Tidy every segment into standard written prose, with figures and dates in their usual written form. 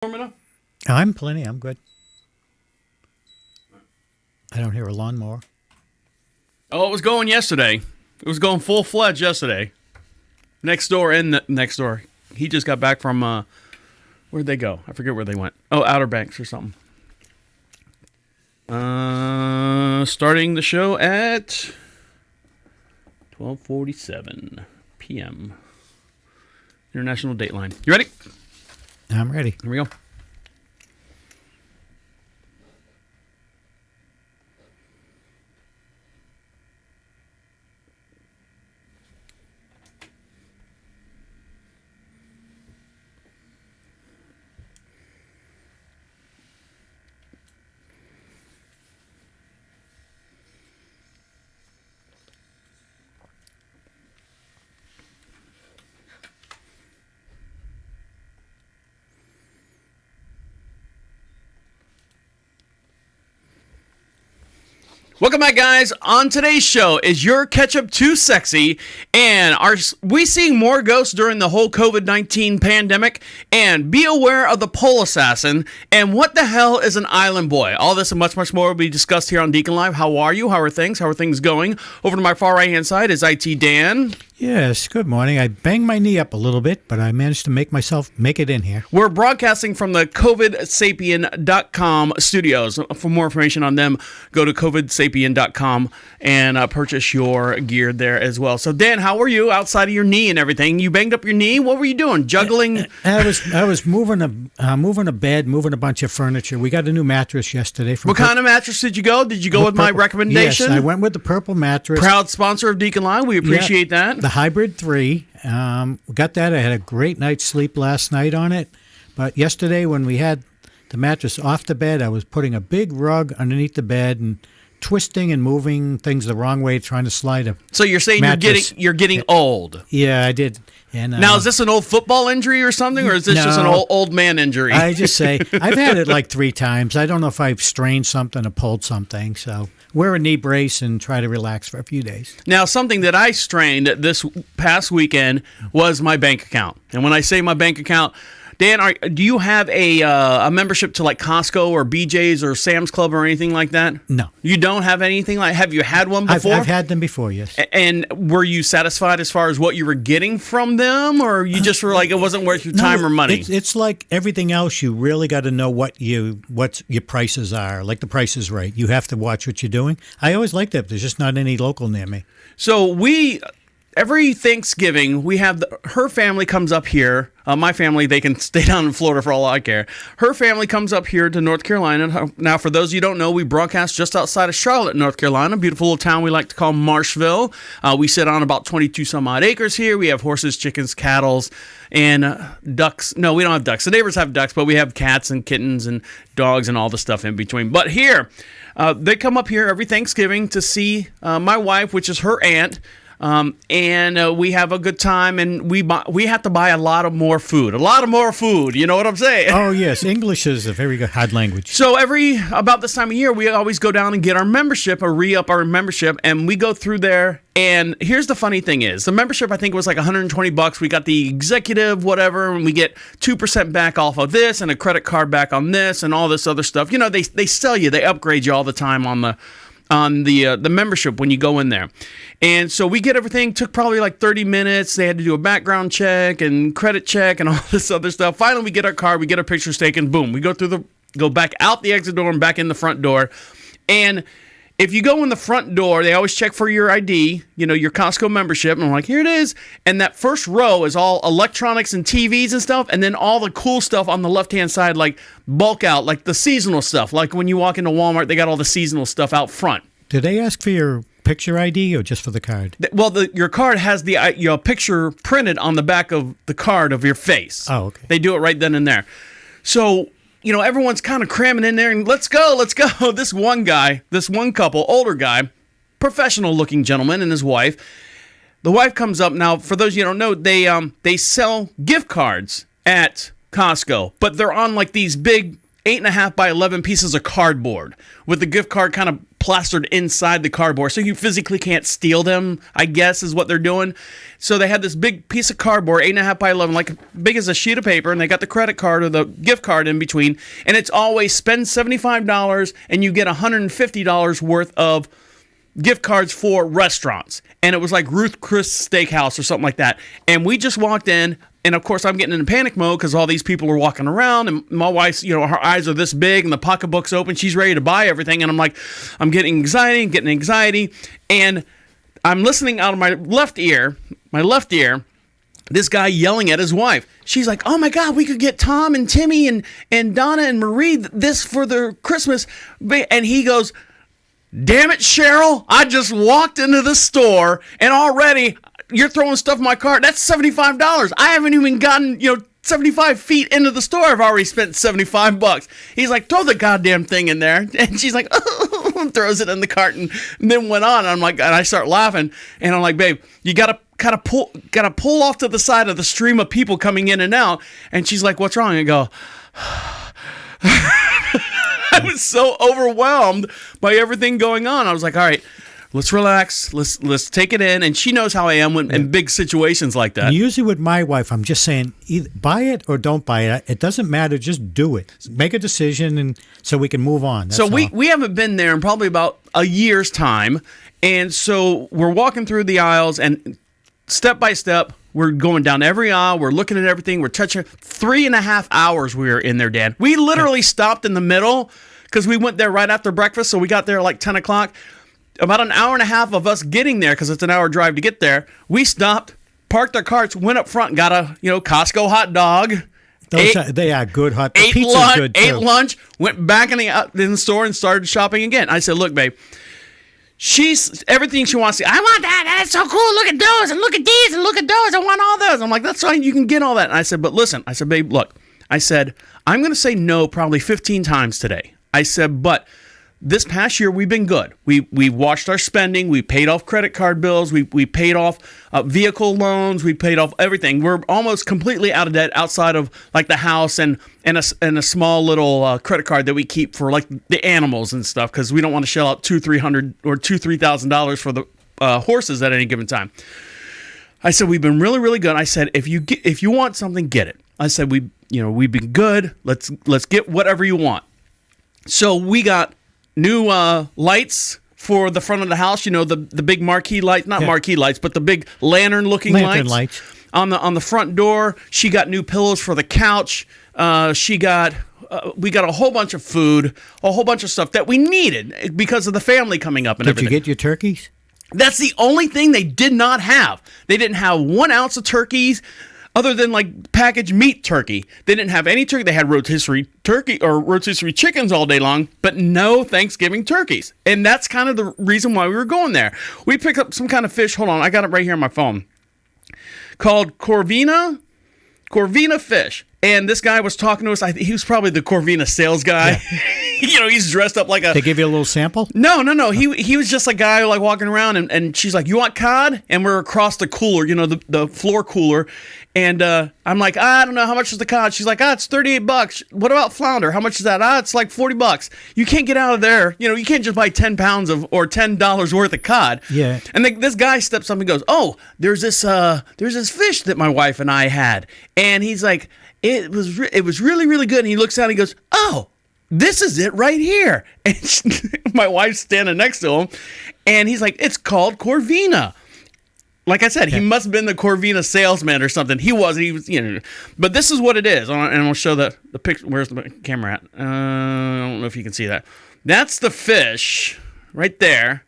Enough? I'm plenty. I'm good. I don't hear a lawnmower. Oh, it was going yesterday. It was going full-fledged yesterday. Next door. He just got back from, where'd they go? I forget where they went. Oh, Outer Banks or something. Starting the show at 12:47 p.m. International Dateline. You ready? I'm ready. Here we go. Welcome back, guys. On today's show, is your ketchup too sexy? And are we seeing more ghosts during the whole COVID-19 pandemic? And be aware of the pole assassin. And what the hell is an island boy? All this and much, much more will be discussed here on DeaconLive. How are you? How are things? How are things going? Over to my far right-hand side is IT Dan. Yes, good morning. I banged my knee up a little bit, but I managed to make it in here. We're broadcasting from the covidsapien.com studios. For more information on them, go to covidsapien.com and purchase your gear there as well. So, Dan, how were you outside of your knee and everything? You banged up your knee? What were you doing? Juggling? I was moving a bed, moving a bunch of furniture. We got a new mattress yesterday. What kind of mattress did you go? Did you go with my recommendation? Yes, I went with the purple mattress. Proud sponsor of DeaconLive. We appreciate that. The Hybrid 3. Got that. I had a great night's sleep last night on it. But yesterday when we had the mattress off the bed, I was putting a big rug underneath the bed and twisting and moving things the wrong way, trying to slide a So you're saying you're getting old. Yeah, I did. And now, is this an old football injury or something, or is this just an old man injury? I just say, I've had it like 3 times. I don't know if I've strained something or pulled something, so wear a knee brace and try to relax for a few days. Now, something that I strained this past weekend was my bank account. And when I say my bank account, Dan, do you have a membership to like Costco or BJ's or Sam's Club or anything like that? No. You don't have anything like? Have you had one before? I've had them before, yes. And were you satisfied as far as what you were getting from them, or you just were like it wasn't worth your time or money? It's like everything else. You really got to know what your prices are. Like the Price is Right. You have to watch what you're doing. I always liked that. There's just not any local near me. So every Thanksgiving, we have her family comes up here. My family, they can stay down in Florida for all I care. Her family comes up here to North Carolina. Now, for those of you who don't know, we broadcast just outside of Charlotte, North Carolina, a beautiful little town we like to call Marshville. We sit on about 22 some odd acres here. We have horses, chickens, cattle, and ducks. No, we don't have ducks. The neighbors have ducks, but we have cats and kittens and dogs and all the stuff in between. But here, they come up here every Thanksgiving to see my wife, which is her aunt. And we have a good time, and we have to buy a lot more food. You know what I'm saying? Oh, yes. English is a very good hard language. So about this time of year, we always go down and get our membership or re-up our membership, and we go through there. And here's the funny thing is, the membership, I think, was like $120. We got the executive, whatever, and we get 2% back off of this and a credit card back on this and all this other stuff. You know, they sell you, they upgrade you all the time on the membership when you go in there. And so we get everything. Took probably like 30 minutes. They had to do a background check and credit check and all this other stuff. Finally, we get our card. We get our pictures taken. Boom. We go back out the exit door and back in the front door. And if you go in the front door, they always check for your ID, your Costco membership. And I'm like, here it is. And that first row is all electronics and TVs and stuff. And then all the cool stuff on the left-hand side, like bulk out, like the seasonal stuff. Like when you walk into Walmart, they got all the seasonal stuff out front. Did they ask for your picture ID or just for the card? Well, your card has the picture printed on the back of the card of your face. Oh, okay. They do it right then and there. So, everyone's kind of cramming in there and let's go. This one couple, older guy, professional-looking gentleman and his wife. The wife comes up. Now, for those of you who don't know, they sell gift cards at Costco, but they're on like these big 8.5 by 11 pieces of cardboard with the gift card kind of plastered inside the cardboard. So you physically can't steal them, I guess, is what they're doing. So they had this big piece of cardboard, 8.5 by 11, like big as a sheet of paper, and they got the credit card or the gift card in between. And it's always spend $75 and you get $150 worth of gift cards for restaurants. And it was like Ruth Chris Steakhouse or something like that. And we just walked in. And of course, I'm getting in panic mode because all these people are walking around, and my wife's, her eyes are this big, and the pocketbook's open. She's ready to buy everything, and I'm like, I'm getting anxiety, and I'm listening out of my left ear, this guy yelling at his wife. She's like, "Oh my God, we could get Tom and Timmy and Donna and Marie this for their Christmas," and he goes, "Damn it, Cheryl! I just walked into the store, and already." You're throwing stuff in my cart. That's $75. I haven't even gotten, 75 feet into the store. I've already spent $75. He's like, throw the goddamn thing in there. And she's like, oh, throws it in the cart and then went on. And I'm like, and I start laughing. And I'm like, babe, you gotta kind of pull off to the side of the stream of people coming in and out. And she's like, what's wrong? I go, I was so overwhelmed by everything going on. I was like, all right. Let's relax. Let's take it in. And she knows how I am in big situations like that. And usually with my wife, I'm just saying, either buy it or don't buy it. It doesn't matter. Just do it. Make a decision, and so we can move on. That's so all. we haven't been there in probably about a year's time. And so we're walking through the aisles, and step by step, we're going down every aisle. We're looking at everything. We're touching. 3.5 hours we were in there, Dan. We literally stopped in the middle because we went there right after breakfast. So we got there like 10 o'clock. About an hour and a half of us getting there, because it's an hour drive to get there, we stopped, parked our carts, went up front, got a Costco hot dog. They are good hot. The pizza's good too. Ate lunch, went back in the store and started shopping again. I said, look, babe, she's everything she wants to see. I want that. That's so cool. Look at those and look at these and look at those. I want all those. I'm like, that's fine. You can get all that. And I said, but listen. I said, babe, look. I said, I'm going to say no probably 15 times today. I said, but this past year, we've been good. We watched our spending. We paid off credit card bills. We paid off vehicle loans. We paid off everything. We're almost completely out of debt outside of like the house and a small little credit card that we keep for like the animals and stuff, because we don't want to shell out $2,300 or $3,000 for the horses at any given time. I said, we've been really, really good. I said, if you want something, get it. I said, we've been good. Let's get whatever you want. So we got new lights for the front of the house, the big marquee lights, not marquee lights, but the big lantern-looking lights. On the front door. She got new pillows for the couch. We got a whole bunch of food, a whole bunch of stuff that we needed because of the family coming up and everything. Did you get your turkeys? That's the only thing they did not have. They didn't have 1 ounce of turkeys. Other than like packaged meat turkey. They didn't have any turkey. They had rotisserie turkey or rotisserie chickens all day long, but no Thanksgiving turkeys. And that's kind of the reason why we were going there. We picked up some kind of fish. Hold on, I got it right here on my phone. Called Corvina fish. And this guy was talking to us. He was probably the Corvina sales guy. Yeah. He's dressed up like a... They give you a little sample? No. He was just a guy like walking around, and she's like, you want cod? And we're across the cooler, the floor cooler. And I'm like, I don't know, how much is the cod? She's like, it's $38. What about flounder? How much is that? It's like $40. You can't get out of there. You can't just buy 10 pounds or $10 worth of cod. Yeah. And this guy steps up and goes, oh, there's this fish that my wife and I had. And he's like, it was really, really good. And he looks out and he goes, oh, this is it right here. And my wife's standing next to him. And he's like, it's called Corvina. Like I said, he must have been the Corvina salesman or something. He wasn't. He was, But this is what it is. And I'll show the picture. Where's the camera at? I don't know if you can see that. That's the fish right there.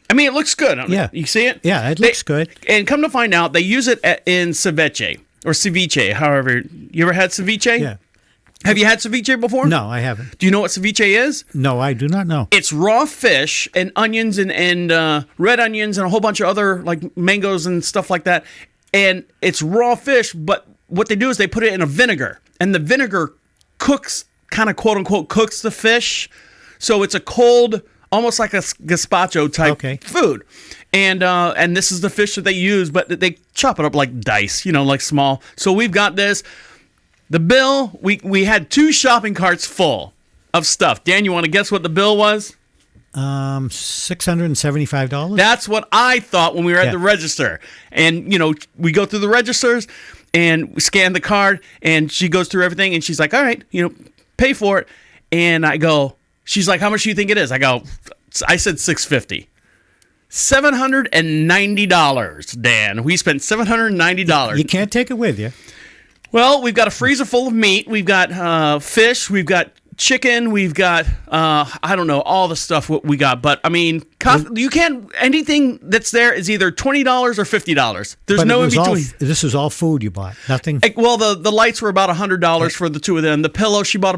I mean, it looks good. Yeah. You see it? Yeah, it looks good. And come to find out, they use it in ceviche or ceviche, however. You ever had ceviche? Yeah. Have you had ceviche before? No, I haven't. Do you know what ceviche is? No, I do not know. It's raw fish and onions and red onions and a whole bunch of other like mangoes and stuff like that. And it's raw fish, but what they do is they put it in a vinegar. And the vinegar cooks, kind of quote unquote, cooks the fish. So it's a cold, almost like a gazpacho type food. And this is the fish that they use, but they chop it up like dice, like small. So we've got this. The bill, we had 2 shopping carts full. of stuff. Dan, you want to guess what the bill was? $675. That's what I thought when we were at Yeah. the register. And, we go through the registers and we scan the card and she goes through everything and she's like, all right, pay for it. And I go, she's like, how much do you think it is? I said $650. $790, Dan. We spent $790. You can't take it with you. Well, we've got a freezer full of meat. We've got fish. We've got chicken. We've got, I don't know, all the stuff we got. But, I mean, you can't, anything that's there is either $20 or $50. There's no in between. This is all food you bought. Nothing. Well, the lights were about $100 for the two of them. The pillow, she bought a bunch